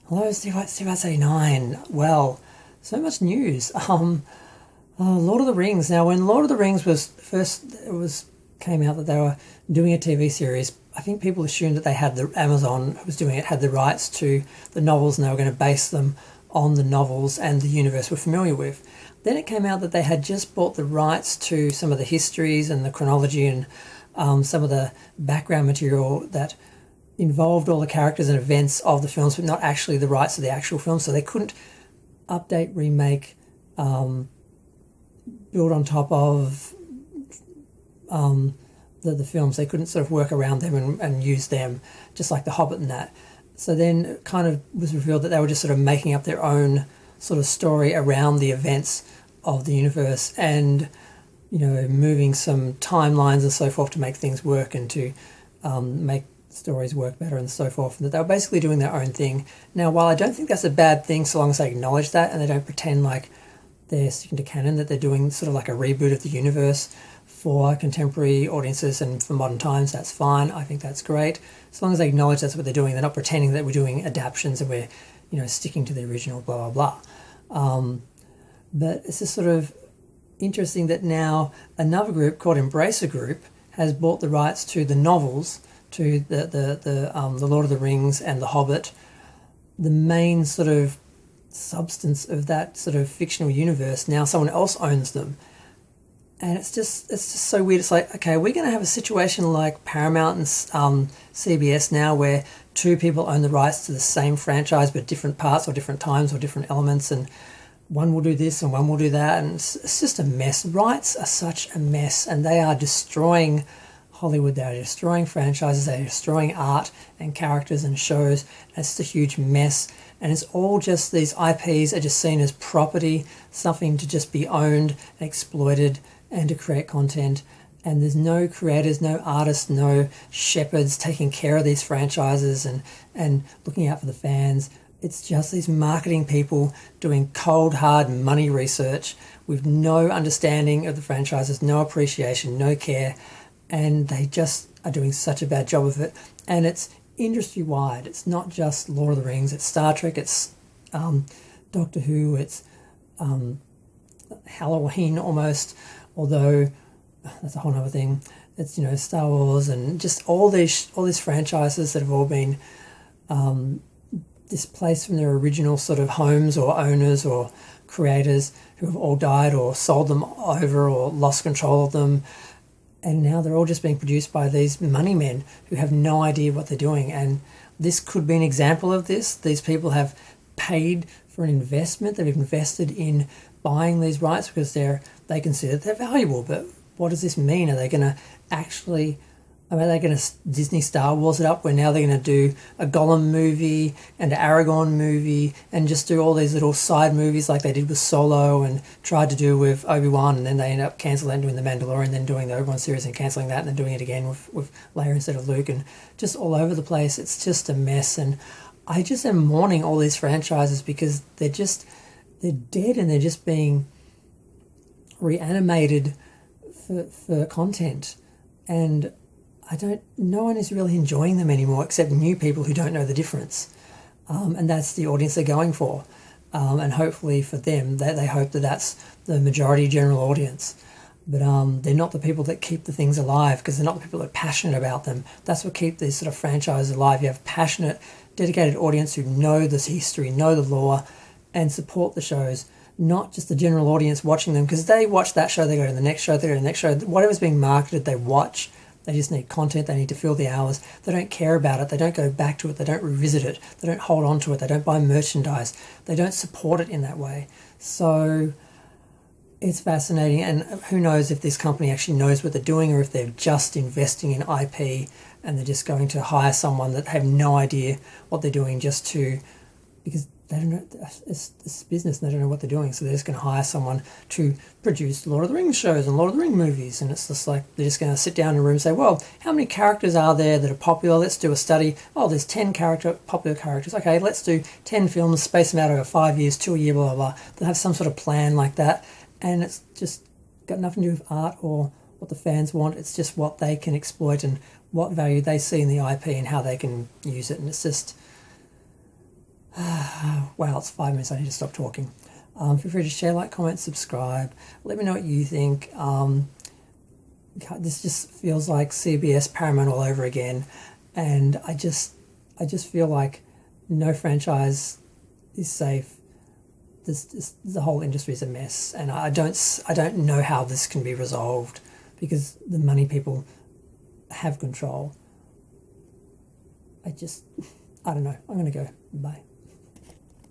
Hello, Steve 89. Well, so much news. Lord of the Rings. Now, when Lord of the Rings was first, it was came out that they were doing a TV series. I think people assumed that they had the Amazon who was doing it had the rights to the novels, and they were going to base them on the novels and the universe we're familiar with. Then it came out that they had just bought the rights to some of the histories and the chronology and some of the background material that involved all the characters and events of the films, but not actually the rights to the actual film. So they couldn't update, remake, build on top of the films. They couldn't sort of work around them and use them, just like The Hobbit and that. So then it kind of was revealed that they were just sort of making up their own sort of story around the events of the universe and, moving some timelines and so forth to make things work and to make stories work better and so forth, and that they were basically doing their own thing. Now, while I don't think that's a bad thing so long as they acknowledge that and they don't pretend like they're sticking to canon, that they're doing sort of like a reboot of the universe for contemporary audiences and for modern times, that's fine. I think that's great. As long as they acknowledge that's what they're doing, they're not pretending that we're doing adaptions and we're, sticking to the original, blah, blah, blah. But it's just sort of interesting that now another group called Embracer Group has bought the rights to the novels, to the Lord of the Rings and the Hobbit, the main sort of substance of that sort of fictional universe. Now someone else owns them, and it's just so weird. It's like, okay, we're going to have a situation like Paramount and CBS now, where two people own the rights to the same franchise but different parts or different times or different elements, and one will do this and one will do that, and it's just a mess. Rights are such a mess, and they are destroying Hollywood. They're destroying franchises, they're destroying art and characters and shows. It's just a huge mess, and it's all just these IPs are just seen as property, something to just be owned and exploited and to create content. And there's no creators, no artists, no shepherds taking care of these franchises and looking out for the fans. It's just these marketing people doing cold, hard money research with no understanding of the franchises, no appreciation, no care, and they just are doing such a bad job of it. And it's industry-wide. It's not just Lord of the Rings. It's Star Trek. It's Doctor Who. It's Halloween almost, although that's a whole other thing. It's Star Wars and just all these franchises that have all been displaced from their original sort of homes or owners or creators who have all died or sold them over or lost control of them. And now they're all just being produced by these money men who have no idea what they're doing. And this could be an example of this. These people have paid for an investment. They've invested in buying these rights because they consider they're valuable. But what does this mean? Are they going to Disney Star Wars it up, where now they're going to do a Gollum movie and an Aragorn movie and just do all these little side movies like they did with Solo and tried to do with Obi-Wan, and then they end up cancelling and doing the Mandalorian, then doing the Obi-Wan series and cancelling that, and then doing it again with Leia instead of Luke, and just all over the place. It's just a mess, and I just am mourning all these franchises because they're dead and they're just being reanimated for content, and no one is really enjoying them anymore except new people who don't know the difference. And that's the audience they're going for. And hopefully for them, they hope that that's the majority general audience. But they're not the people that keep the things alive, because they're not the people that are passionate about them. That's what keeps these sort of franchises alive. You have passionate, dedicated audience who know this history, know the lore, and support the shows, not just the general audience watching them, because they watch that show, they go to the next show, they go to the next show. Whatever's being marketed, they watch. They just need content, they need to fill the hours. They don't care about it, they don't go back to it, they don't revisit it, they don't hold on to it, they don't buy merchandise, they don't support it in that way. So it's fascinating, and who knows if this company actually knows what they're doing or if they're just investing in IP and they're just going to hire someone that have no idea what they're doing because they don't know, it's business and they don't know what they're doing, so they're just going to hire someone to produce Lord of the Rings shows and Lord of the Rings movies, and it's just like they're just going to sit down in a room and say, well, how many characters are there that are popular? Let's do a study. Oh, there's 10 popular characters. Okay, let's do 10 films, space them out over 5 years, 2 a year, blah, blah, blah. They'll have some sort of plan like that, and it's just got nothing to do with art or what the fans want. It's just what they can exploit and what value they see in the IP and how they can use it, and it's just Wow, it's 5 minutes. I need to stop talking. Feel free to share, like, comment, subscribe. Let me know what you think. This just feels like CBS Paramount all over again, and I just feel like no franchise is safe. The whole industry is a mess, and I don't know how this can be resolved because the money people have control. I don't know. I'm gonna go. Bye.